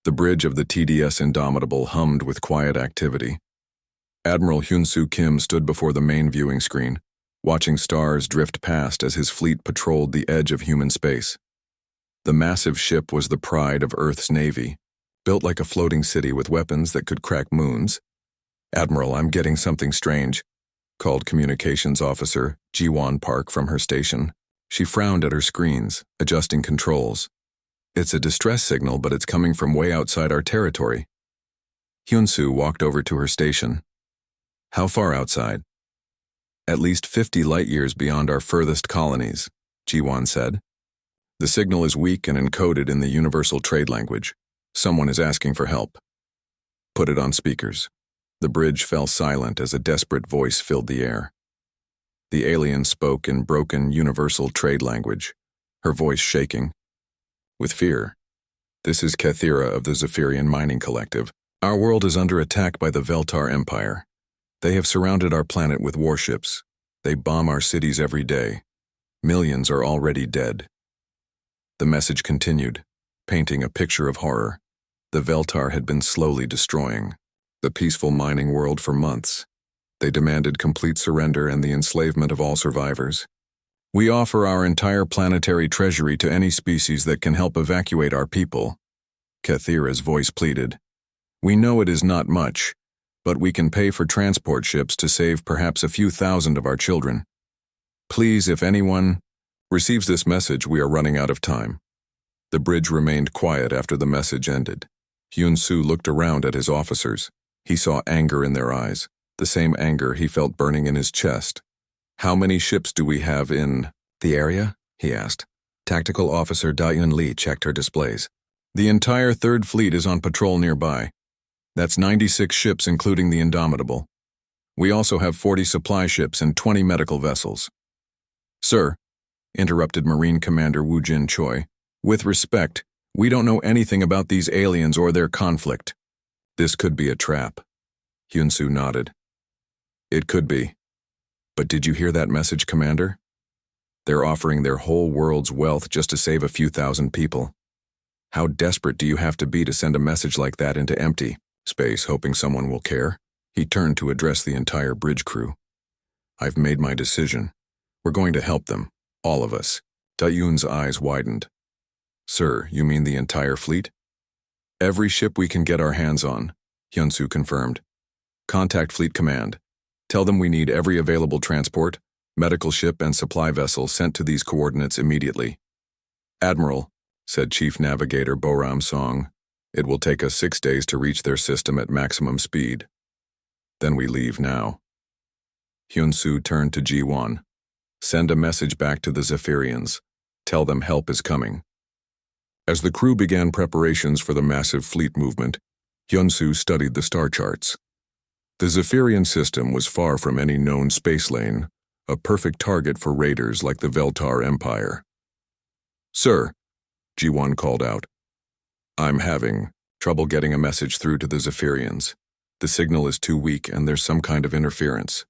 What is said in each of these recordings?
The bridge of the TDS Indomitable hummed with quiet activity. Admiral Hyun-Soo Kim stood before the main viewing screen, watching stars drift past as his fleet patrolled the edge of human space. The massive ship was the pride of Earth's Navy, built like a floating city with weapons that could crack moons. "Admiral, I'm getting something strange," called Communications Officer Ji-won Park from her station. She frowned at her screens, adjusting controls. "It's a distress signal, but it's coming from way outside our territory." Hyun-Soo walked over to her station. "How far outside?" "At least 50 light-years beyond our furthest colonies," Ji-won said. "The signal is weak and encoded in the universal trade language. Someone is asking for help." "Put it on speakers." The bridge fell silent as a desperate voice filled the air. The alien spoke in broken universal trade language, her voice shaking. "With fear. This is Kathira of the Zephyrian Mining Collective. Our world is under attack by the Veltar Empire. They have surrounded our planet with warships. They bomb our cities every day. Millions are already dead." The message continued, painting a picture of horror. The Veltar had been slowly destroying the peaceful mining world for months. They demanded complete surrender and the enslavement of all survivors. "We offer our entire planetary treasury to any species that can help evacuate our people," Kathira's voice pleaded. "We know it is not much, but we can pay for transport ships to save perhaps a few thousand of our children. Please, if anyone receives this message, we are running out of time." The bridge remained quiet after the message ended. Hyun-Soo looked around at his officers. He saw anger in their eyes, the same anger he felt burning in his chest. "How many ships do we have in the area?" he asked. Tactical Officer Da-Eun Lee checked her displays. "The entire Third Fleet is on patrol nearby. That's 96 ships including the Indomitable. We also have 40 supply ships and 20 medical vessels." "Sir," interrupted Marine Commander Woo Jin Choi, "with respect, we don't know anything about these aliens or their conflict." "This could be a trap." Hyun-Soo nodded. "It could be. But did you hear that message, Commander? They're offering their whole world's wealth just to save a few thousand people. How desperate do you have to be to send a message like that into empty space, hoping someone will care?" He turned to address the entire bridge crew. "I've made my decision. We're going to help them, all of us." Da-Eun's eyes widened. "Sir, you mean the entire fleet?" "Every ship we can get our hands on," Hyun-Soo confirmed. "Contact Fleet Command. Tell them we need every available transport, medical ship and supply vessel sent to these coordinates immediately." "Admiral," said Chief Navigator Boram Song, "it will take us 6 days to reach their system at maximum speed. Then we leave now." Hyun-Soo turned to Ji-won. "Send a message back to the Zephyrians. Tell them help is coming." As the crew began preparations for the massive fleet movement, Hyun-Soo studied the star charts. The Zephyrian system was far from any known space lane, a perfect target for raiders like the Veltar Empire. "Sir," Ji-won called out, "I'm having trouble getting a message through to the Zephyrians. The signal is too weak and there's some kind of interference.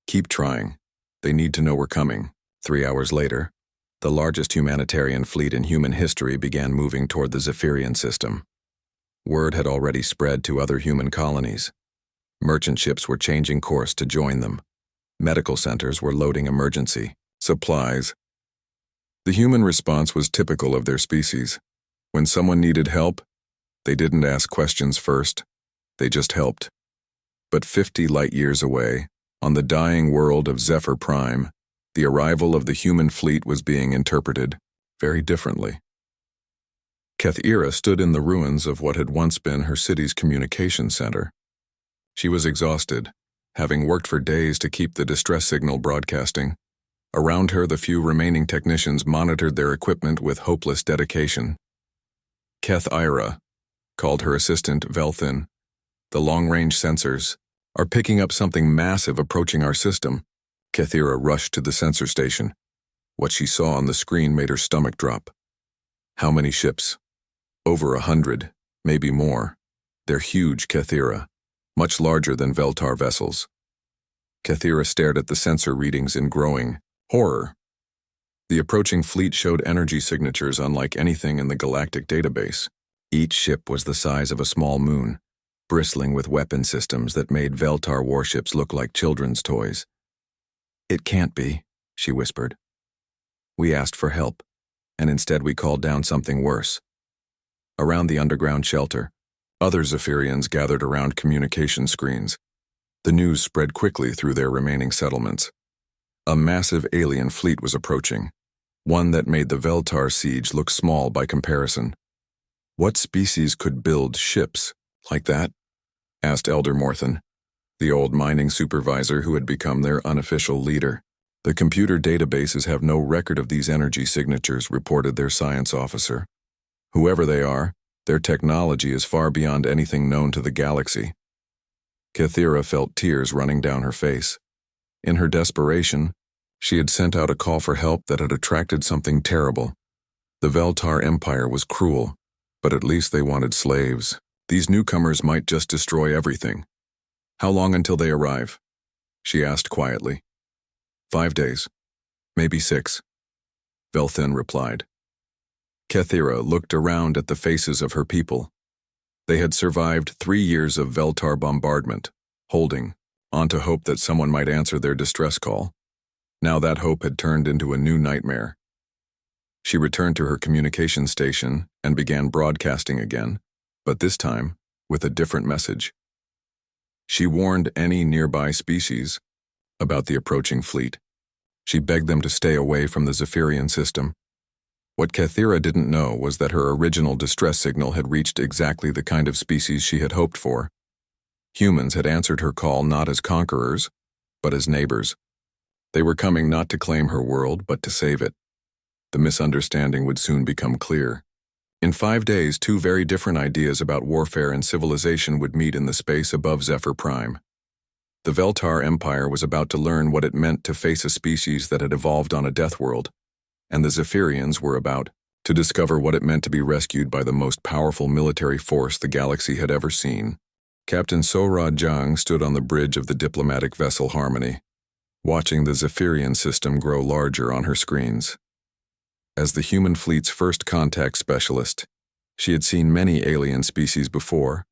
Keep trying. They need to know we're coming." 3 hours later, the largest humanitarian fleet in human history began moving toward the Zephyrian system. Word had already spread to other human colonies. Merchant ships were changing course to join them. Medical centers were loading emergency supplies. The human response was typical of their species. When someone needed help, they didn't ask questions first. They just helped. But 50 light-years away, on the dying world of Zephyr Prime, the arrival of the human fleet was being interpreted very differently. Kathira stood in the ruins of what had once been her city's communications center. She was exhausted, having worked for days to keep the distress signal broadcasting. Around her, the few remaining technicians monitored their equipment with hopeless dedication. "Keth Ira," called her assistant Velthin, "the long-range sensors are picking up something massive approaching our system." Kathira rushed to the sensor station. What she saw on the screen made her stomach drop. "How many ships?" "Over 100, maybe more. They're huge, Kathira, much larger than Veltar vessels." Kathira stared at the sensor readings in growing horror. The approaching fleet showed energy signatures unlike anything in the galactic database. Each ship was the size of a small moon, bristling with weapon systems that made Veltar warships look like children's toys. "It can't be," she whispered. "We asked for help, and instead we called down something worse." Around the underground shelter, other Zephyrians gathered around communication screens. The news spread quickly through their remaining settlements. A massive alien fleet was approaching, one that made the Veltar siege look small by comparison. "What species could build ships like that?" asked Elder Morthen, the old mining supervisor who had become their unofficial leader. "The computer databases have no record of these energy signatures," reported their science officer. "Whoever they are, their technology is far beyond anything known to the galaxy." Kathira felt tears running down her face. In her desperation, she had sent out a call for help that had attracted something terrible. The Veltar Empire was cruel, but at least they wanted slaves. These newcomers might just destroy everything. "How long until they arrive?" she asked quietly. 5 days. Maybe 6. Velthin replied. Kathira looked around at the faces of her people. They had survived 3 years of Veltar bombardment, holding on to hope that someone might answer their distress call. Now that hope had turned into a new nightmare. She returned to her communication station and began broadcasting again, but this time with a different message. She warned any nearby species about the approaching fleet. She begged them to stay away from the Zephyrian system. What Kathira didn't know was that her original distress signal had reached exactly the kind of species she had hoped for. Humans had answered her call not as conquerors, but as neighbors. They were coming not to claim her world, but to save it. The misunderstanding would soon become clear. In 5 days, 2 very different ideas about warfare and civilization would meet in the space above Zephyr Prime. The Veltar Empire was about to learn what it meant to face a species that had evolved on a death world, and the Zephyrians were about to discover what it meant to be rescued by the most powerful military force the galaxy had ever seen. Captain Sora Jang stood on the bridge of the diplomatic vessel Harmony, watching the Zephyrian system grow larger on her screens. As the human fleet's first contact specialist, she had seen many alien species before,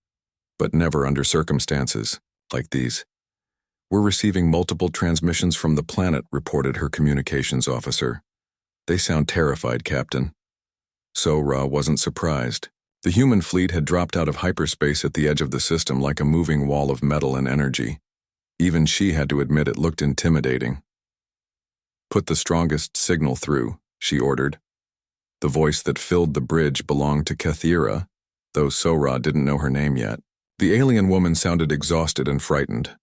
but never under circumstances like these. "We're receiving multiple transmissions from the planet," reported her communications officer. "They sound terrified, Captain." Sora wasn't surprised. The human fleet had dropped out of hyperspace at the edge of the system like a moving wall of metal and energy. Even she had to admit it looked intimidating. "Put the strongest signal through," she ordered. The voice that filled the bridge belonged to Kathira, though Sora didn't know her name yet. The alien woman sounded exhausted and frightened.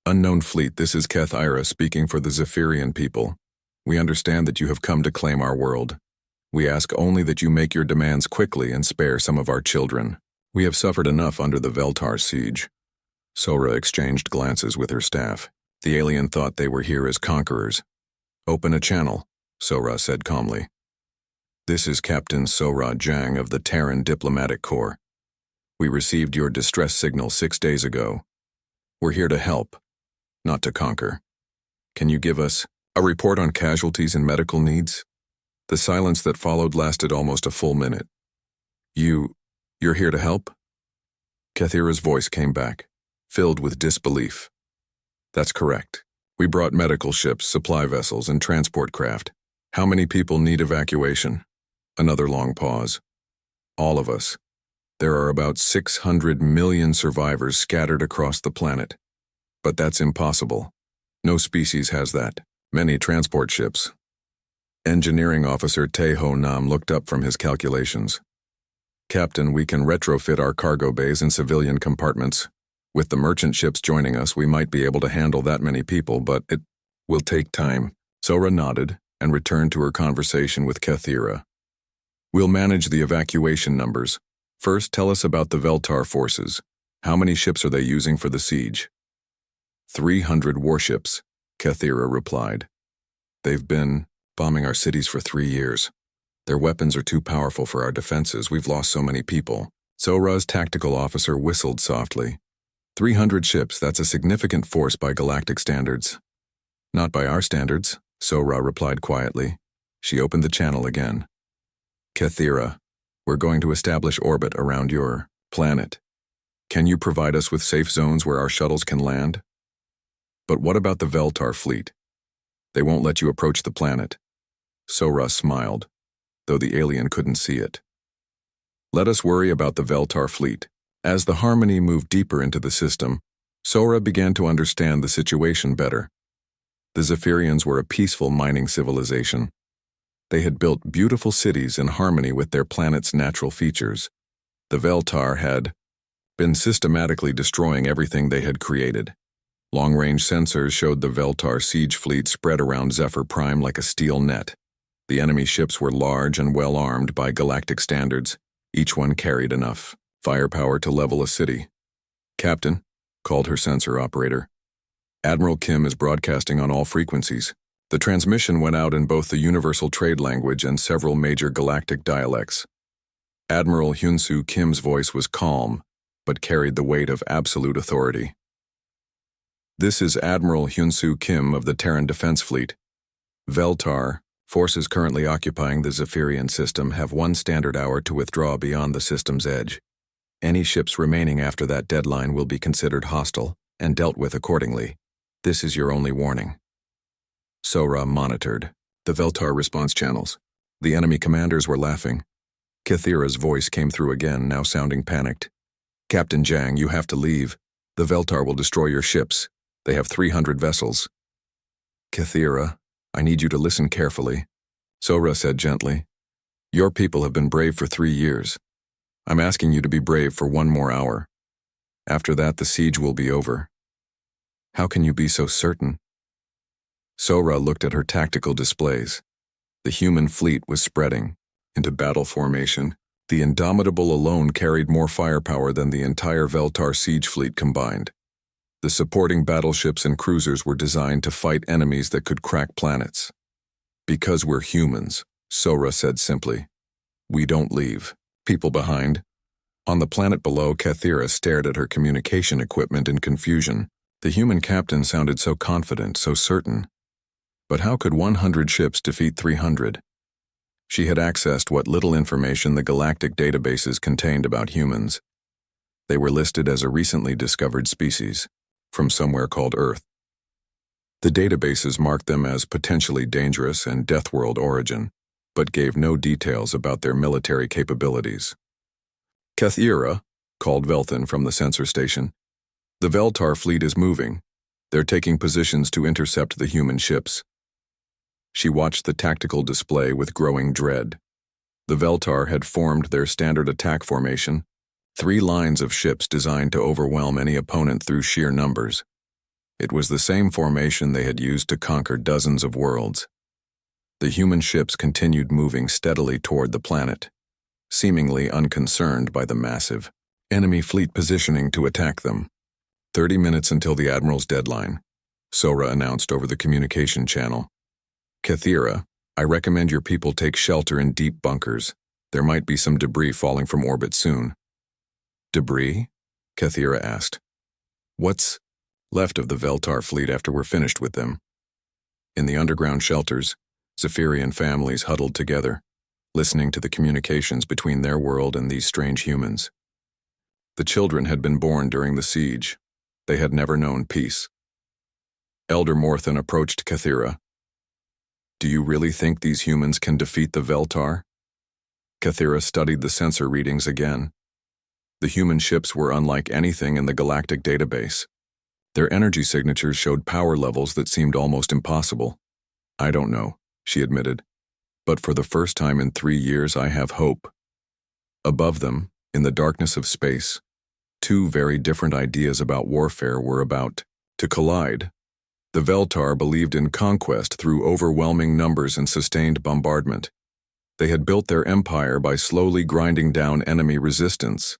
"Unknown fleet, this is Kathira speaking for the Zephyrian people. We understand that you have come to claim our world. We ask only that you make your demands quickly and spare some of our children. We have suffered enough under the Veltar siege." Sora exchanged glances with her staff. The alien thought they were here as conquerors. "Open a channel," Sora said calmly. "This is Captain Sora Jang of the Terran Diplomatic Corps. We received your distress signal 6 days ago. We're here to help, not to conquer. Can you give us a report on casualties and medical needs?" The silence that followed lasted almost a full minute. You're here to help?" Kathira's voice came back, filled with disbelief. "That's correct. We brought medical ships, supply vessels, and transport craft. How many people need evacuation?" Another long pause. "All of us. There are about 600 million survivors scattered across the planet. But that's impossible. No species has that many transport ships." Engineering Officer Tae-Ho Nam looked up from his calculations. "Captain, we can retrofit our cargo bays and civilian compartments. With the merchant ships joining us, we might be able to handle that many people, but it will take time." Sora nodded and returned to her conversation with Kathira. "We'll manage the evacuation numbers. First, tell us about the Veltar forces. How many ships are they using for the siege?" 300 warships, Kathira replied. "They've been bombing our cities for 3 years. Their weapons are too powerful for our defenses. We've lost so many people." Sora's tactical officer whistled softly. 300 ships, that's a significant force by galactic standards." "Not by our standards," Sora replied quietly. She opened the channel again. "Kathira, We're going to establish orbit around your planet. Can you provide us with safe zones where our shuttles can land? But what about the Veltar fleet? They won't let you approach the planet. Sora smiled, though the alien couldn't see it. Let us worry about the Veltar fleet. As the harmony moved deeper into the system, Sora began to understand the situation better. The Zephyrians were a peaceful mining civilization. They had built beautiful cities in harmony with their planet's natural features. The Veltar had been systematically destroying everything they had created. Long-range sensors showed the Veltar siege fleet spread around Zephyr Prime like a steel net. The enemy ships were large and well-armed by galactic standards. Each one carried enough firepower to level a city. "Captain," called her sensor operator. "Admiral Kim is broadcasting on all frequencies." The transmission went out in both the universal trade language and several major galactic dialects. Admiral Hyunsoo Kim's voice was calm, but carried the weight of absolute authority. "This is Admiral Hyunsoo Kim of the Terran Defense Fleet. Veltar, forces currently occupying the Zephyrian system, have 1 standard hour to withdraw beyond the system's edge. Any ships remaining after that deadline will be considered hostile and dealt with accordingly. This is your only warning." Sora monitored the Veltar response channels. The enemy commanders were laughing. Kathira's voice came through again, now sounding panicked. "Captain Jang, you have to leave. The Veltar will destroy your ships. They have 300 vessels." "Kathira, I need you to listen carefully," Sora said gently. "Your people have been brave for 3 years. I'm asking you to be brave for 1 more hour. After that, the siege will be over." "How can you be so certain?" Sora looked at her tactical displays. The human fleet was spreading into battle formation. The Indomitable alone carried more firepower than the entire Veltar siege fleet combined. The supporting battleships and cruisers were designed to fight enemies that could crack planets. "Because we're humans," Sora said simply. "We don't leave people behind." On the planet below, Kathira stared at her communication equipment in confusion. The human captain sounded so confident, so certain. But how could 100 ships defeat 300? She had accessed what little information the galactic databases contained about humans. They were listed as a recently discovered species, from somewhere called Earth. The databases marked them as potentially dangerous and Deathworld origin, but gave no details about their military capabilities. "Kathira," called Velthan from the sensor station. "The Veltar fleet is moving. They're taking positions to intercept the human ships." She watched the tactical display with growing dread. The Veltar had formed their standard attack formation, 3 lines of ships designed to overwhelm any opponent through sheer numbers. It was the same formation they had used to conquer dozens of worlds. The human ships continued moving steadily toward the planet, seemingly unconcerned by the massive enemy fleet positioning to attack them. 30 minutes until the Admiral's deadline," Sora announced over the communication channel. "Kathira, I recommend your people take shelter in deep bunkers. There might be some debris falling from orbit soon." "Debris?" Kathira asked. "What's left of the Veltar fleet after we're finished with them?" In the underground shelters, Zephyrian families huddled together, listening to the communications between their world and these strange humans. The children had been born during the siege. They had never known peace. Elder Morthan approached Kathira. "Do you really think these humans can defeat the Veltar?" Kathira studied the sensor readings again. The human ships were unlike anything in the galactic database. Their energy signatures showed power levels that seemed almost impossible. "I don't know," she admitted. "But for the first time in 3 years, I have hope." Above them, in the darkness of space, 2 very different ideas about warfare were about to collide. The Veltar believed in conquest through overwhelming numbers and sustained bombardment. They had built their empire by slowly grinding down enemy resistance.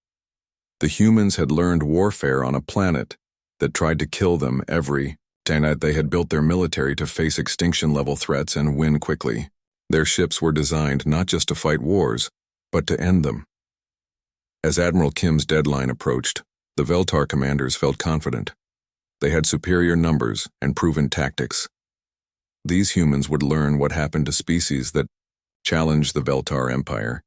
The humans had learned warfare on a planet that tried to kill them every day. They had built their military to face extinction-level threats and win quickly. Their ships were designed not just to fight wars, but to end them. As Admiral Kim's deadline approached, the Veltar commanders felt confident. They had superior numbers and proven tactics. These humans would learn what happened to species that challenged the Veltar Empire.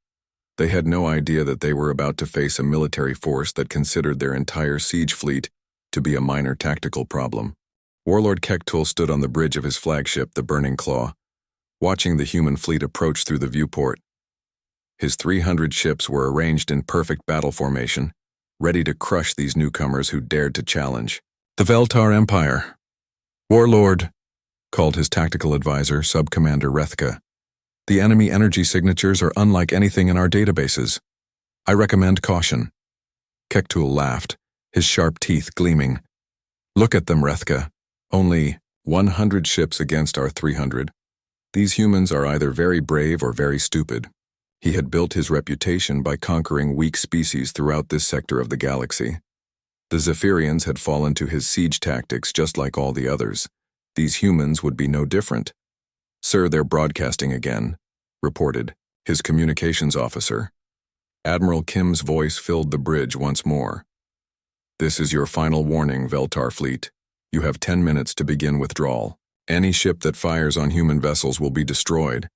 They had no idea that they were about to face a military force that considered their entire siege fleet to be a minor tactical problem. Warlord Kektul stood on the bridge of his flagship, the Burning Claw, watching the human fleet approach through the viewport. His 300 ships were arranged in perfect battle formation, ready to crush these newcomers who dared to challenge. "The Veltar Empire." "Warlord," called his tactical advisor, Sub-Commander Rethka. "The enemy energy signatures are unlike anything in our databases. I recommend caution." Kektul laughed, his sharp teeth gleaming. "Look at them, Rethka. Only 100 ships against our 300. These humans are either very brave or very stupid." He had built his reputation by conquering weak species throughout this sector of the galaxy. The Zephyrians had fallen to his siege tactics just like all the others. These humans would be no different. "Sir, they're broadcasting again," reported his communications officer. Admiral Kim's voice filled the bridge once more. "This is your final warning, Veltar fleet. You have 10 minutes to begin withdrawal. Any ship that fires on human vessels will be destroyed."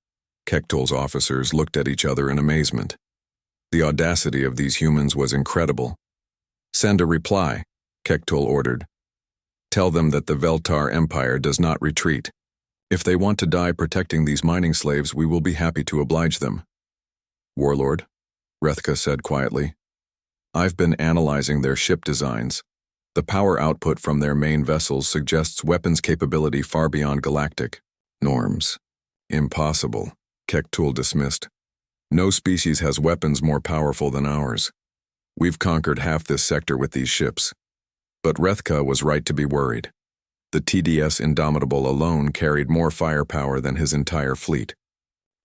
Kektul's officers looked at each other in amazement. The audacity of these humans was incredible. "Send a reply," Kektul ordered. "Tell them that the Veltar Empire does not retreat. If they want to die protecting these mining slaves, we will be happy to oblige them." "Warlord," Rethka said quietly, "I've been analyzing their ship designs. The power output from their main vessels suggests weapons capability far beyond galactic norms." "Impossible," Kektul dismissed. "No species has weapons more powerful than ours. We've conquered half this sector with these ships." But Rethka was right to be worried. The TDS Indomitable alone carried more firepower than his entire fleet.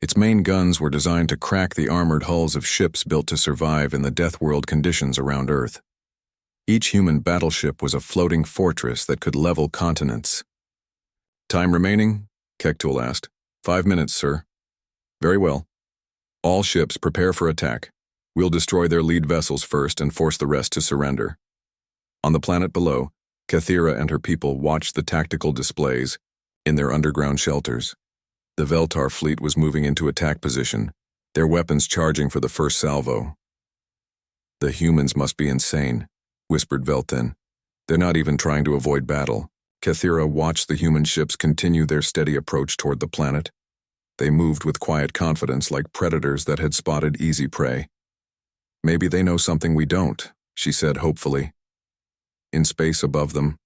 Its main guns were designed to crack the armored hulls of ships built to survive in the Deathworld conditions around Earth. Each human battleship was a floating fortress that could level continents. "Time remaining?" Kektul asked. 5 minutes, sir." "Very well. All ships prepare for attack. We'll destroy their lead vessels first and force the rest to surrender." On the planet below, Kathira and her people watched the tactical displays in their underground shelters. The Veltar fleet was moving into attack position, their weapons charging for the first salvo. "The humans must be insane," whispered Velthin. "They're not even trying to avoid battle." Kathira watched the human ships continue their steady approach toward the planet. They moved with quiet confidence like predators that had spotted easy prey. "Maybe they know something we don't," she said hopefully. In space above them,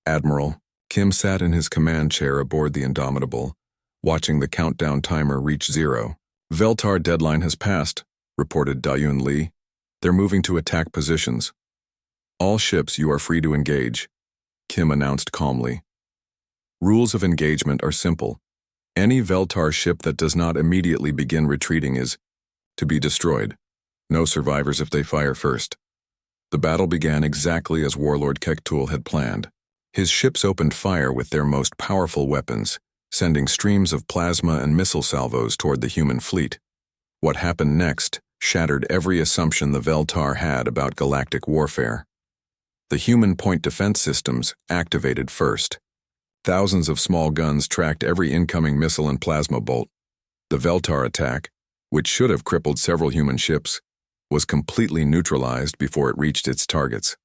Admiral Kim sat in his command chair aboard the Indomitable, watching the countdown timer reach 0. "Veltar deadline has passed," reported Dayun Li. "They're moving to attack positions. All ships, you are free to engage," Kim announced calmly. "Rules of engagement are simple. Any Veltar ship that does not immediately begin retreating is to be destroyed. No survivors if they fire first." The battle began exactly as Warlord Kektul had planned. His ships opened fire with their most powerful weapons, sending streams of plasma and missile salvos toward the human fleet. What happened next shattered every assumption the Veltar had about galactic warfare. The human point defense systems activated first. Thousands of small guns tracked every incoming missile and plasma bolt. The Veltar attack, which should have crippled several human ships, was completely neutralized before it reached its targets.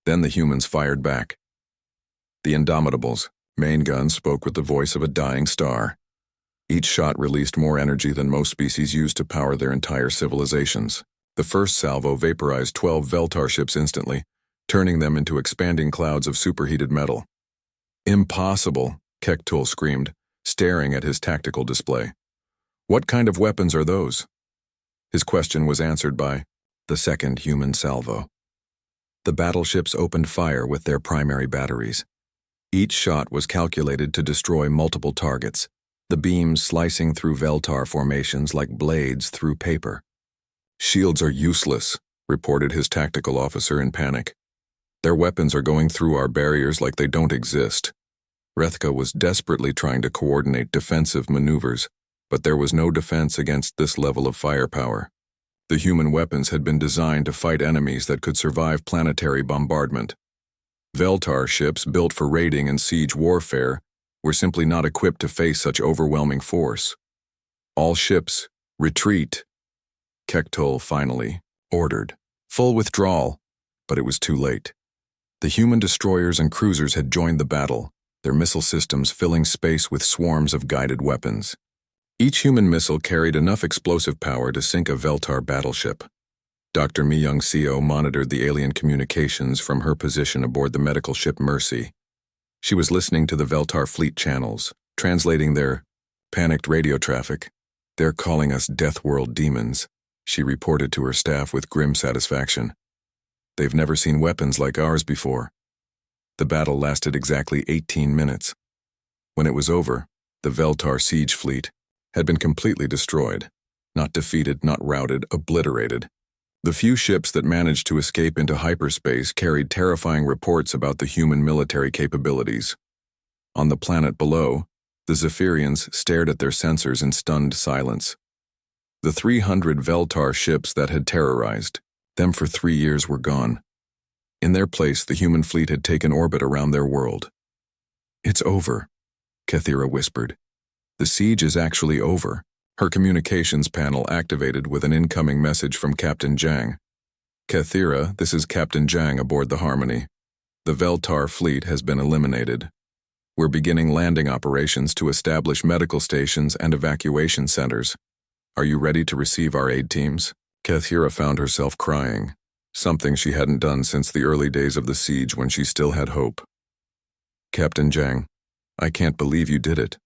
Then the humans fired back. The Indomitable's main gun spoke with the voice of a dying star. Each shot released more energy than most species use to power their entire civilizations. The first salvo vaporized 12 Veltar ships instantly, turning them into expanding clouds of superheated metal. "Impossible," Kektul screamed, staring at his tactical display. "What kind of weapons are those?" His question was answered by the second human salvo. The battleships opened fire with their primary batteries. Each shot was calculated to destroy multiple targets, the beams slicing through Veltar formations like blades through paper. "Shields are useless," reported his tactical officer in panic. "Their weapons are going through our barriers like they don't exist." Rethka was desperately trying to coordinate defensive maneuvers, but there was no defense against this level of firepower. The human weapons had been designed to fight enemies that could survive planetary bombardment. Veltar ships built for raiding and siege warfare were simply not equipped to face such overwhelming force. "All ships, retreat." Kektul finally ordered full withdrawal, but it was too late. The human destroyers and cruisers had joined the battle, their missile systems filling space with swarms of guided weapons. Each human missile carried enough explosive power to sink a Veltar battleship. Dr. Mi-Young-seo monitored the alien communications from her position aboard the medical ship Mercy. She was listening to the Veltar fleet channels, translating their panicked radio traffic. "They're calling us Deathworld demons," she reported to her staff with grim satisfaction. "They've never seen weapons like ours before." The battle lasted exactly 18 minutes. When it was over, the Veltar siege fleet had been completely destroyed. Not defeated, not routed, obliterated. The few ships that managed to escape into hyperspace carried terrifying reports about the human military capabilities. On the planet below, the Zephyrians stared at their sensors in stunned silence. The 300 Veltar ships that had terrorized them for 3 years were gone. In their place, the human fleet had taken orbit around their world. "It's over," Kethira whispered. "The siege is actually over." Her communications panel activated with an incoming message from Captain Jang. "Kethira, this is Captain Jang aboard the Harmony. The Veltar fleet has been eliminated. We're beginning landing operations to establish medical stations and evacuation centers. Are you ready to receive our aid teams?" Kethira found herself crying, something she hadn't done since the early days of the siege when she still had hope. "Captain Jang, I can't believe you did it.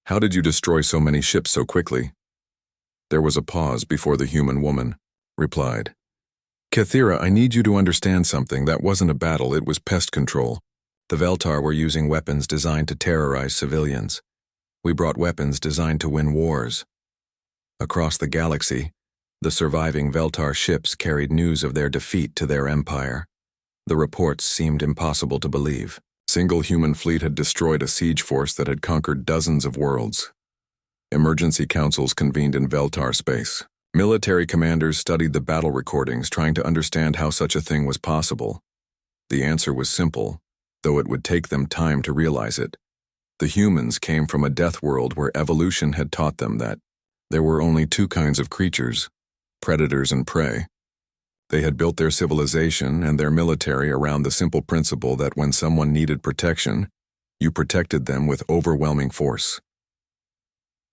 How did you destroy so many ships so quickly?" There was a pause before the human woman replied. "Kethira, I need you to understand something. That wasn't a battle, it was pest control. The Veltar were using weapons designed to terrorize civilians. We brought weapons designed to win wars." Across the galaxy, the surviving Veltar ships carried news of their defeat to their empire. The reports seemed impossible to believe. Single human fleet had destroyed a siege force that had conquered dozens of worlds. Emergency councils convened in Veltar space. Military commanders studied the battle recordings, trying to understand how such a thing was possible. The answer was simple, though it would take them time to realize it. The humans came from a death world where evolution had taught them that there were only two kinds of creatures, predators and prey. They had built their civilization and their military around the simple principle that when someone needed protection, you protected them with overwhelming force.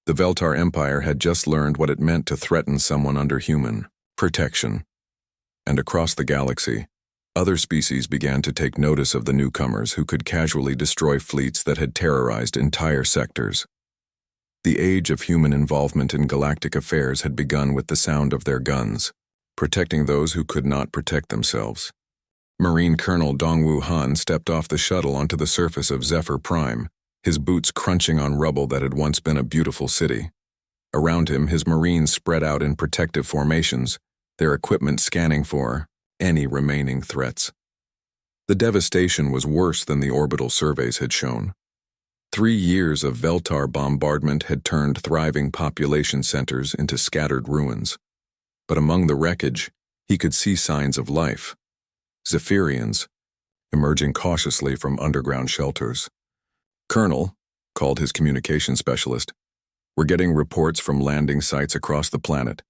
The Veltar Empire had just learned what it meant to threaten someone under human protection. And across the galaxy, other species began to take notice of the newcomers who could casually destroy fleets that had terrorized entire sectors. The age of human involvement in galactic affairs had begun with the sound of their guns, protecting those who could not protect themselves. Marine Colonel Dongwu Han stepped off the shuttle onto the surface of Zephyr Prime, his boots crunching on rubble that had once been a beautiful city. Around him, his Marines spread out in protective formations, their equipment scanning for any remaining threats. The devastation was worse than the orbital surveys had shown. 3 years of Veltar bombardment had turned thriving population centers into scattered ruins. But among the wreckage, he could see signs of life. Zephyrians, emerging cautiously from underground shelters. "Colonel," called his communication specialist, "we're getting reports from landing sites across the planet.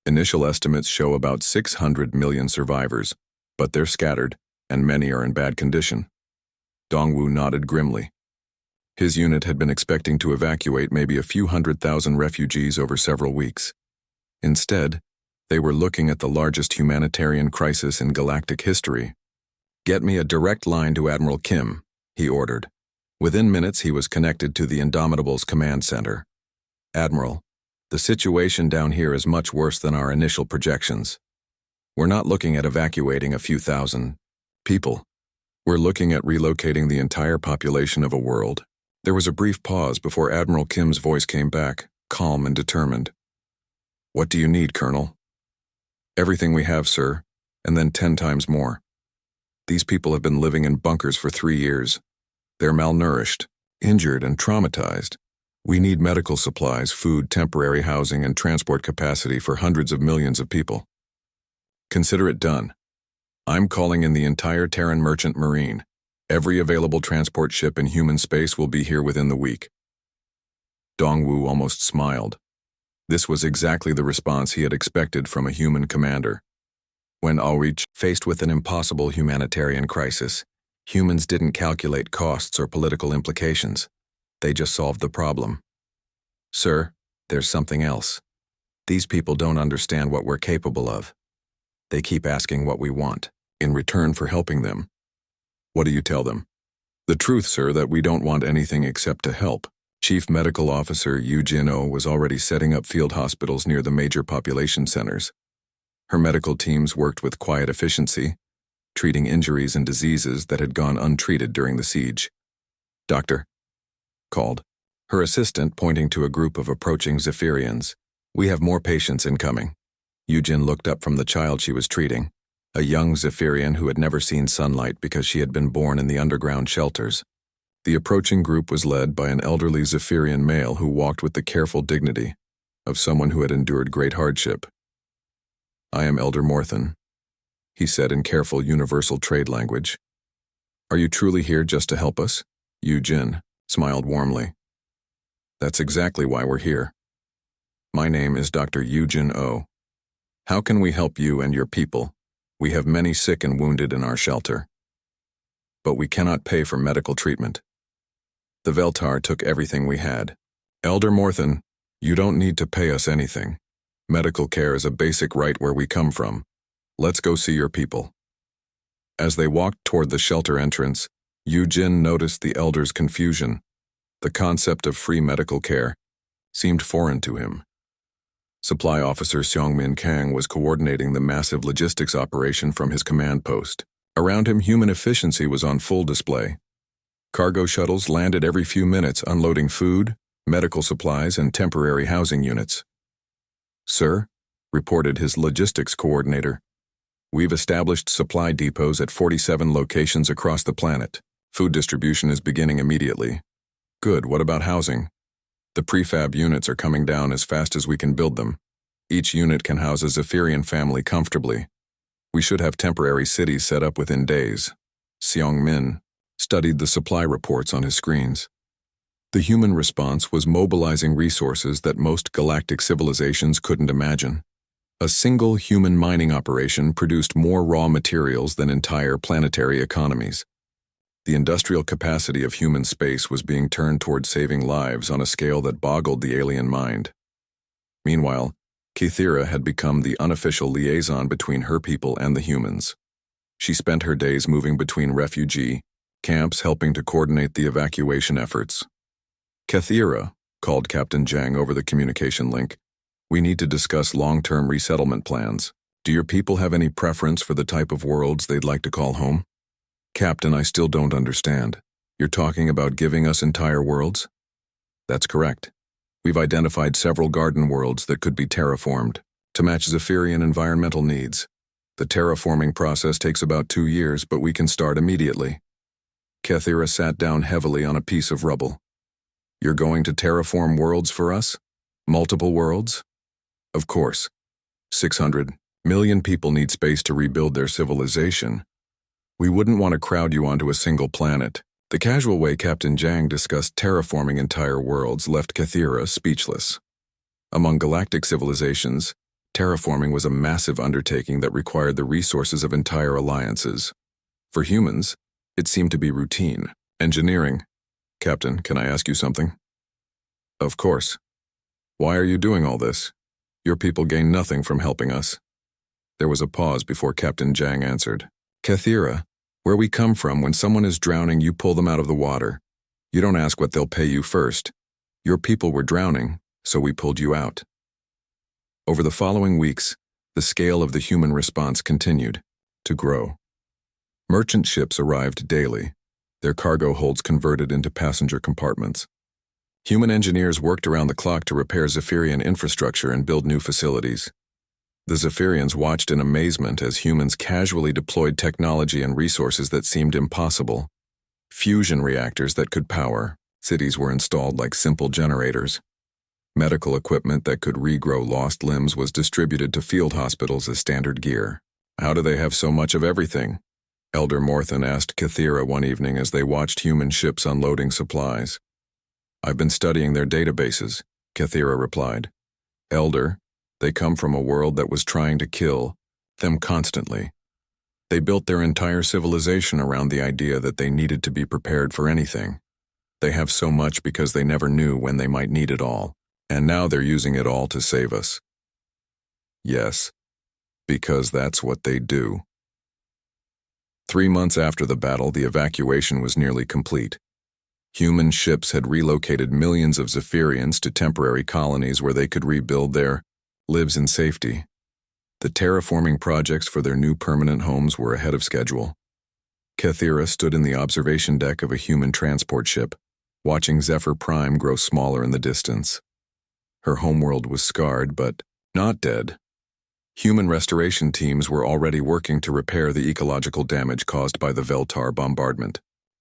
Initial estimates show about 600 million survivors, but they're scattered, and many are in bad condition." Dongwu nodded grimly. His unit had been expecting to evacuate maybe a few 100,000 refugees over several weeks. Instead, they were looking at the largest humanitarian crisis in galactic history. "Get me a direct line to Admiral Kim," he ordered. Within minutes, he was connected to the Indomitable's command center. "Admiral, the situation down here is much worse than our initial projections. We're not looking at evacuating a few thousand people. We're looking at relocating the entire population of a world." There was a brief pause before Admiral Kim's voice came back, calm and determined. "What do you need, Colonel?" "Everything we have, sir, and then 10 times more. These people have been living in bunkers for 3 years. They're malnourished, injured, and traumatized. We need medical supplies, food, temporary housing, and transport capacity for hundreds of millions of people." "Consider it done. I'm calling in the entire Terran Merchant Marine. Every available transport ship in human space will be here within the week." Dongwu almost smiled. This was exactly the response he had expected from a human commander. When Ulrich faced with an impossible humanitarian crisis, humans didn't calculate costs or political implications. They just solved the problem. Sir, there's something else. These people don't understand what we're capable of. They keep asking what we want, in return for helping them. What do you tell them? The truth, sir, that we don't want anything except to help. Chief Medical Officer Yu Jin-oh was already setting up field hospitals near the major population centers. Her medical teams worked with quiet efficiency, treating injuries and diseases that had gone untreated during the siege. Doctor, called her assistant, pointing to a group of approaching Zephyrians. We have more patients incoming. Yujin looked up from the child she was treating, a young Zephyrian who had never seen sunlight because she had been born in the underground shelters. The approaching group was led by an elderly Zephyrian male who walked with the careful dignity of someone who had endured great hardship. I am Elder Morthen, he said in careful universal trade language. Are you truly here just to help us? Yujin smiled warmly. That's exactly why we're here. My name is Dr. Yu Jin-oh. How can we help you and your people? We have many sick and wounded in our shelter. But we cannot pay for medical treatment. The Veltar took everything we had. Elder Morthen, you don't need to pay us anything. Medical care is a basic right where we come from. Let's go see your people. As they walked toward the shelter entrance, Yu Jin noticed the elder's confusion. The concept of free medical care seemed foreign to him. Supply Officer Seongmin Kang was coordinating the massive logistics operation from his command post. Around him, human efficiency was on full display. Cargo shuttles landed every few minutes, unloading food, medical supplies, and temporary housing units. Sir, reported his logistics coordinator, we've established supply depots at 47 locations across the planet. Food distribution is beginning immediately. Good, what about housing? The prefab units are coming down as fast as we can build them. Each unit can house a Zephyrian family comfortably. We should have temporary cities set up within days. Seong-min studied the supply reports on his screens. The human response was mobilizing resources that most galactic civilizations couldn't imagine. A single human mining operation produced more raw materials than entire planetary economies. The industrial capacity of human space was being turned toward saving lives on a scale that boggled the alien mind. Meanwhile, Kythera had become the unofficial liaison between her people and the humans. She spent her days moving between refugee camps, helping to coordinate the evacuation efforts. Kythera called Captain Jang over the communication link. We need to discuss long-term resettlement plans. Do your people have any preference for the type of worlds they'd like to call home? Captain, I still don't understand. You're talking about giving us entire worlds? That's correct. We've identified several garden worlds that could be terraformed to match Zephyrian environmental needs. The terraforming process takes about 2 years, but we can start immediately. Kythera sat down heavily on a piece of rubble. You're going to terraform worlds for us? Multiple worlds? Of course. 600 million people need space to rebuild their civilization. We wouldn't want to crowd you onto a single planet. The casual way Captain Jang discussed terraforming entire worlds left Kythera speechless. Among galactic civilizations, terraforming was a massive undertaking that required the resources of entire alliances. For humans, it seemed to be routine. Engineering. Captain, can I ask you something? Of course. Why are you doing all this? Your people gain nothing from helping us. There was a pause before Captain Jang answered. Kythera, where we come from, when someone is drowning, you pull them out of the water. You don't ask what they'll pay you first. Your people were drowning, so we pulled you out. Over the following weeks, the scale of the human response continued to grow. Merchant ships arrived daily, their cargo holds converted into passenger compartments. Human engineers worked around the clock to repair Zephyrian infrastructure and build new facilities. The Zephyrians watched in amazement as humans casually deployed technology and resources that seemed impossible. Fusion reactors that could power cities were installed like simple generators. Medical equipment that could regrow lost limbs was distributed to field hospitals as standard gear. How do they have so much of everything? Elder Morthen asked Kythera one evening as they watched human ships unloading supplies. I've been studying their databases, Kythera replied. Elder, they come from a world that was trying to kill them constantly. They built their entire civilization around the idea that they needed to be prepared for anything. They have so much because they never knew when they might need it all, and now they're using it all to save us. Yes, because that's what they do. 3 months after the battle, the evacuation was nearly complete. Human ships had relocated millions of Zephyrians to temporary colonies where they could rebuild their lives in safety. The terraforming projects for their new permanent homes were ahead of schedule. Kathira stood in the observation deck of a human transport ship, watching Zephyr Prime grow smaller in the distance. Her homeworld was scarred, but not dead. Human restoration teams were already working to repair the ecological damage caused by the Veltar bombardment.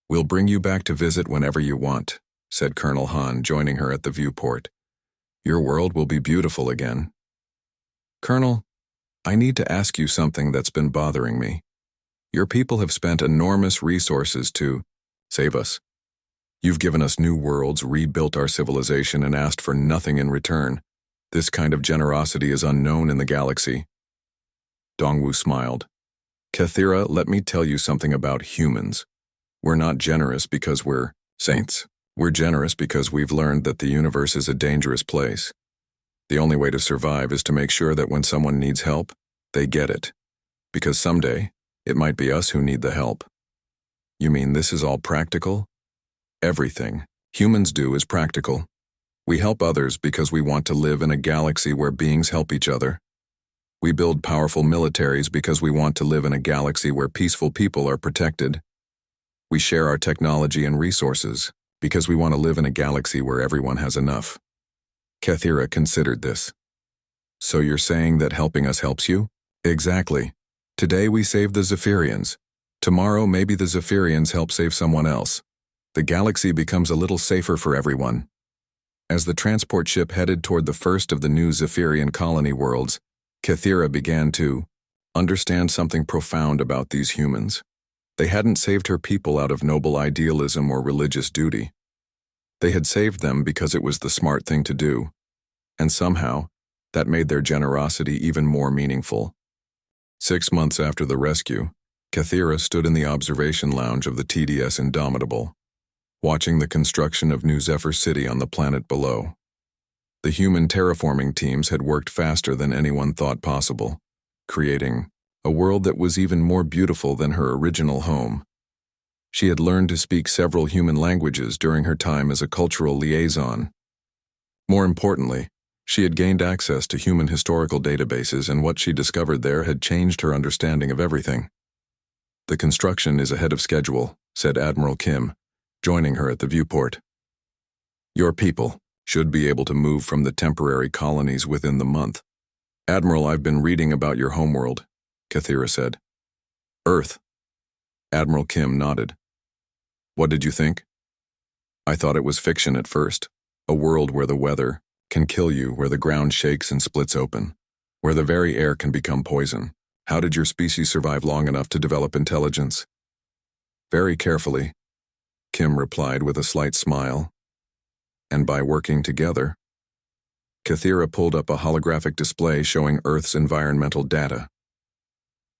"We'll bring you back to visit whenever you want," said Colonel Han, joining her at the viewport. "Your world will be beautiful again." "Colonel, I need to ask you something that's been bothering me. Your people have spent enormous resources to save us. You've given us new worlds, rebuilt our civilization, and asked for nothing in return. This kind of generosity is unknown in the galaxy." Dongwu smiled. "Kathira, let me tell you something about humans. We're not generous because we're saints. We're generous because we've learned that the universe is a dangerous place. The only way to survive is to make sure that when someone needs help, they get it. Because someday, it might be us who need the help." "You mean this is all practical?" "Everything humans do is practical. We help others because we want to live in a galaxy where beings help each other. We build powerful militaries because we want to live in a galaxy where peaceful people are protected. We share our technology and resources because we want to live in a galaxy where everyone has enough." Kathira considered this. "So you're saying that helping us helps you?" "Exactly. Today we save the Zephyrians. Tomorrow maybe the Zephyrians help save someone else. The galaxy becomes a little safer for everyone." As the transport ship headed toward the first of the new Zephyrian colony worlds, Kathira began to understand something profound about these humans. They hadn't saved her people out of noble idealism or religious duty. They had saved them because it was the smart thing to do, and somehow, that made their generosity even more meaningful. 6 months after the rescue, Kathira stood in the observation lounge of the TDS Indomitable, watching the construction of New Zephyr City on the planet below. The human terraforming teams had worked faster than anyone thought possible, creating a world that was even more beautiful than her original home. She had learned to speak several human languages during her time as a cultural liaison. More importantly, she had gained access to human historical databases, and what she discovered there had changed her understanding of everything. "The construction is ahead of schedule," said Admiral Kim, joining her at the viewport. "Your people should be able to move from the temporary colonies within the month." "Admiral, I've been reading about your homeworld," Kathira said. "Earth." Admiral Kim nodded. "What did you think?" "I thought it was fiction at first. A world where the weather can kill you, where the ground shakes and splits open, where the very air can become poison. How did your species survive long enough to develop intelligence?" "Very carefully," Kim replied with a slight smile. "And by working together." Kathira pulled up a holographic display showing Earth's environmental data.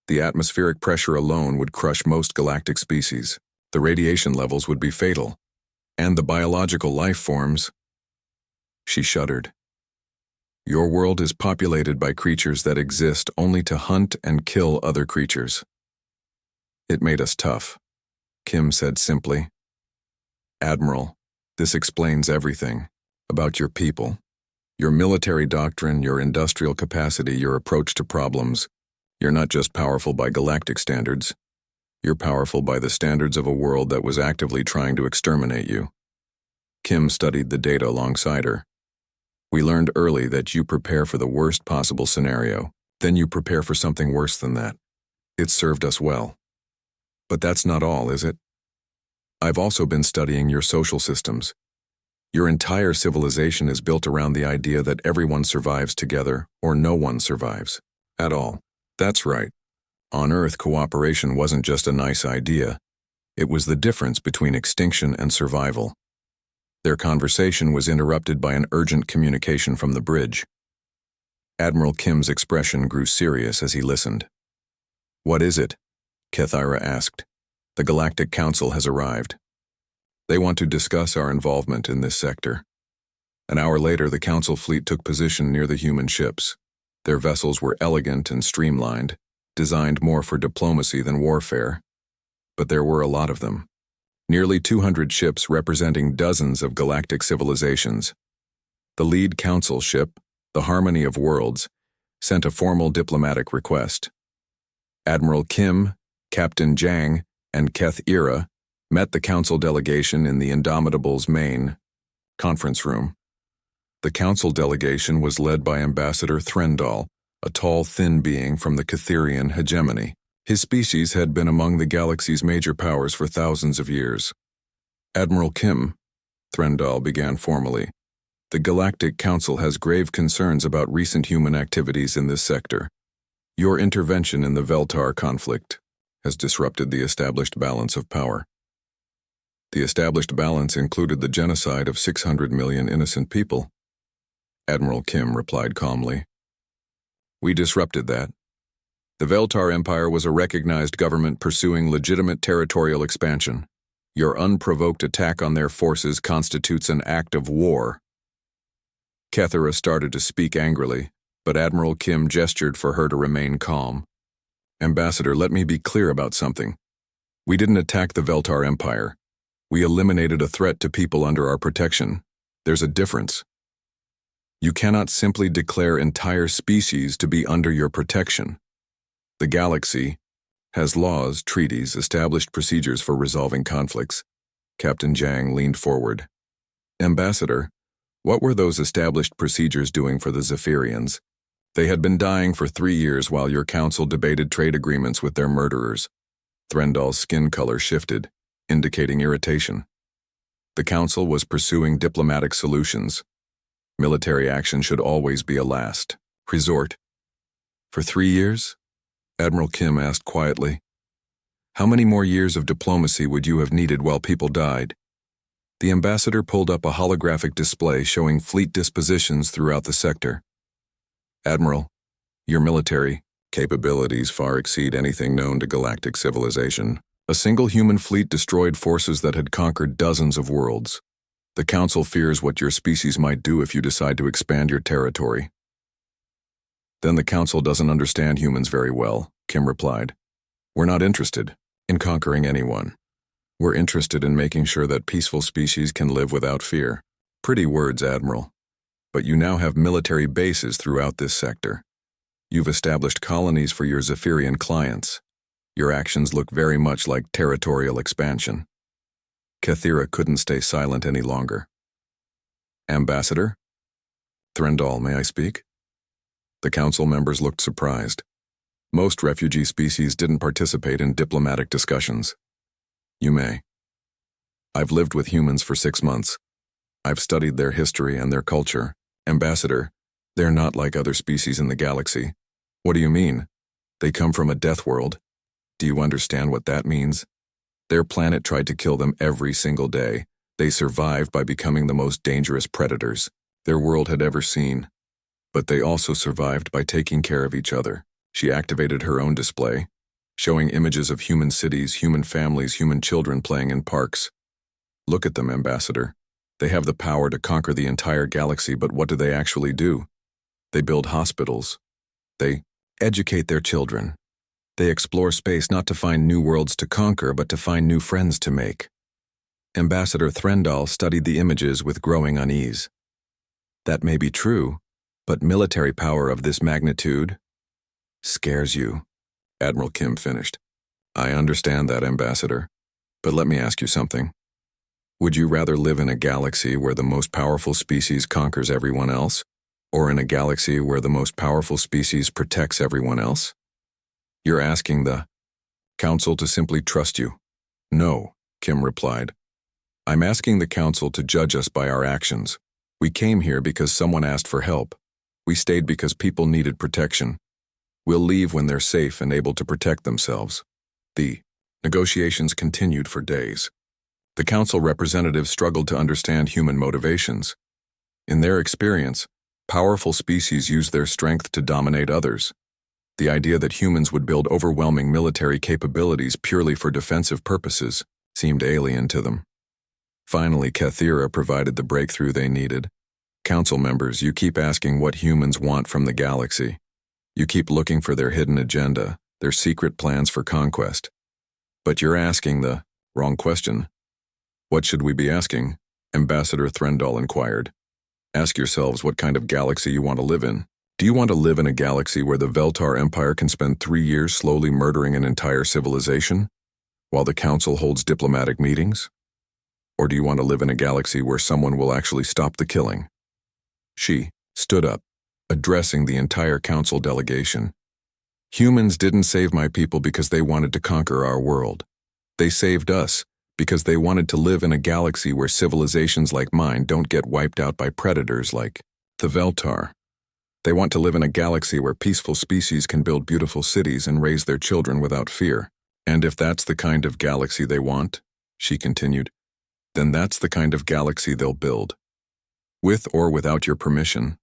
"The atmospheric pressure alone would crush most galactic species. The radiation levels would be fatal. And the biological life forms..." She shuddered. "Your world is populated by creatures that exist only to hunt and kill other creatures." "It made us tough," Kim said simply. "Admiral, this explains everything about your people. Your military doctrine, your industrial capacity, your approach to problems. You're not just powerful by galactic standards. You're powerful by the standards of a world that was actively trying to exterminate you." Kim studied the data alongside her. "We learned early that you prepare for the worst possible scenario, then you prepare for something worse than that. It served us well. But that's not all, is it? I've also been studying your social systems. Your entire civilization is built around the idea that everyone survives together or no one survives at all." "That's right. On Earth, cooperation wasn't just a nice idea. It was the difference between extinction and survival." Their conversation was interrupted by an urgent communication from the bridge. Admiral Kim's expression grew serious as he listened. "What is it?" Kethira asked. "The Galactic Council has arrived. They want to discuss our involvement in this sector." An hour later, the Council fleet took position near the human ships. Their vessels were elegant and streamlined, designed more for diplomacy than warfare. But there were a lot of them. Nearly 200 ships representing dozens of galactic civilizations. The lead Council ship, the Harmony of Worlds, sent a formal diplomatic request. Admiral Kim, Captain Jang, and Kethira met the Council delegation in the Indomitable's main conference room. The Council delegation was led by Ambassador Threndal, a tall, thin being from the Ketherian hegemony. His species had been among the galaxy's major powers for thousands of years. "Admiral Kim," Threndal began formally, "the Galactic Council has grave concerns about recent human activities in this sector. Your intervention in the Veltar conflict has disrupted the established balance of power." The established balance included the genocide of 600 million innocent people. Admiral Kim replied calmly. "We disrupted that. The Veltar Empire was a recognized government pursuing legitimate territorial expansion. Your unprovoked attack on their forces constitutes an act of war." Kethira started to speak angrily, but Admiral Kim gestured for her to remain calm. "Ambassador, let me be clear about something. We didn't attack the Veltar Empire. We eliminated a threat to people under our protection. There's a difference. You cannot simply declare entire species to be under your protection. The galaxy has laws, treaties, established procedures for resolving conflicts." Captain Jang leaned forward. "Ambassador, what were those established procedures doing for the Zephyrians? They had been dying for 3 years while your council debated trade agreements with their murderers." Threndal's skin color shifted, indicating irritation. The council was pursuing diplomatic solutions. Military action should always be a last resort. "For 3 years?" Admiral Kim asked quietly. "How many more years of diplomacy would you have needed while people died?" The ambassador pulled up a holographic display showing fleet dispositions throughout the sector. "Admiral, your military capabilities far exceed anything known to galactic civilization. A single human fleet destroyed forces that had conquered dozens of worlds. The Council fears what your species might do if you decide to expand your territory." "Then the Council doesn't understand humans very well," Kim replied. "We're not interested in conquering anyone. We're interested in making sure that peaceful species can live without fear." "Pretty words, Admiral. But you now have military bases throughout this sector. You've established colonies for your Zephyrian clients. Your actions look very much like territorial expansion." Kethira couldn't stay silent any longer. "Ambassador?" "Threndal, may I speak?" The council members looked surprised. Most refugee species didn't participate in diplomatic discussions. "You may. I've lived with humans for 6 months. I've studied their history and their culture. Ambassador, they're not like other species in the galaxy." "What do you mean?" "They come from a death world. Do you understand what that means? Their planet tried to kill them every single day. They survived by becoming the most dangerous predators their world had ever seen. But they also survived by taking care of each other." She activated her own display, showing images of human cities, human families, human children playing in parks. "Look at them, Ambassador. They have the power to conquer the entire galaxy, but what do they actually do? They build hospitals. They educate their children. They explore space not to find new worlds to conquer, but to find new friends to make." Ambassador Threndal studied the images with growing unease. "That may be true, but military power of this magnitude scares you," Admiral Kim finished. "I understand that, Ambassador, but let me ask you something. Would you rather live in a galaxy where the most powerful species conquers everyone else, or in a galaxy where the most powerful species protects everyone else? You're asking the Council to simply trust you." "No," Kim replied. "I'm asking the Council to judge us by our actions. We came here because someone asked for help. We stayed because people needed protection. We'll leave when they're safe and able to protect themselves." The negotiations continued for days. The Council representatives struggled to understand human motivations. In their experience, Powerful species use their strength to dominate others. The idea that humans would build overwhelming military capabilities purely for defensive purposes seemed alien to them. Finally, Kathira provided the breakthrough they needed. Council members, you keep asking what humans want from the galaxy. You keep looking for their hidden agenda, their secret plans for conquest. But you're asking the wrong question. What should we be asking? Ambassador Threndall inquired. Ask yourselves what kind of galaxy you want to live in. Do you want to live in a galaxy where the Veltar Empire can spend 3 years slowly murdering an entire civilization, while the Council holds diplomatic meetings? Or do you want to live in a galaxy where someone will actually stop the killing? She stood up, addressing the entire Council delegation. Humans didn't save my people because they wanted to conquer our world. They saved us because they wanted to live in a galaxy where civilizations like mine don't get wiped out by predators like the Veltar. They want to live in a galaxy where peaceful species can build beautiful cities and raise their children without fear. And if that's the kind of galaxy they want, she continued, then that's the kind of galaxy they'll build, with or without your permission.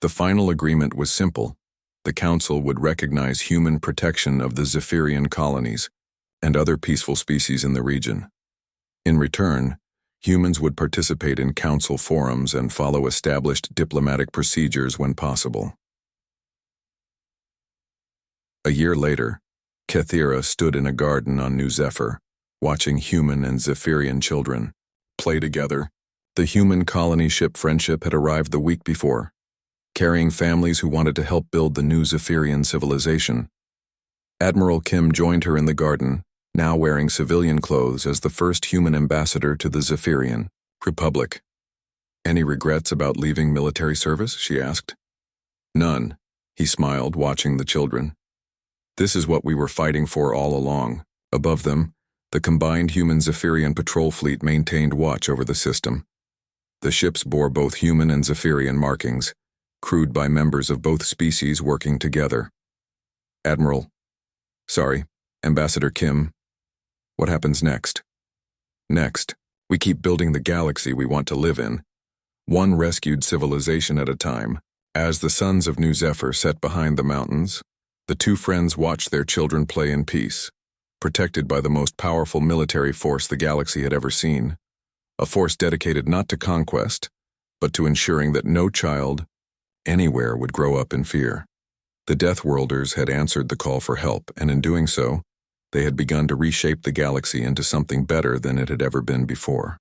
The final agreement was simple. The Council would recognize human protection of the Zephyrian colonies and other peaceful species in the region. In return, humans would participate in Council forums and follow established diplomatic procedures when possible. A year later, Kathira stood in a garden on New Zephyr, watching human and Zephyrian children play together. The human colony ship Friendship had arrived the week before, carrying families who wanted to help build the new Zephyrian civilization. Admiral Kim joined her in the garden, now wearing civilian clothes as the first human ambassador to the Zephyrian Republic. Any regrets about leaving military service? She asked. None, he smiled, watching the children. This is what we were fighting for all along. Above them, the combined human Zephyrian patrol fleet maintained watch over the system. The ships bore both human and Zephyrian markings, crewed by members of both species working together. Ambassador Kim, what happens next? Next, we keep building the galaxy we want to live in, one rescued civilization at a time. As the suns of New Zephyr set behind the mountains, the two friends watched their children play in peace, protected by the most powerful military force the galaxy had ever seen, a force dedicated not to conquest, but to ensuring that no child anywhere would grow up in fear. The Deathworlders had answered the call for help, and in doing so, they had begun to reshape the galaxy into something better than it had ever been before.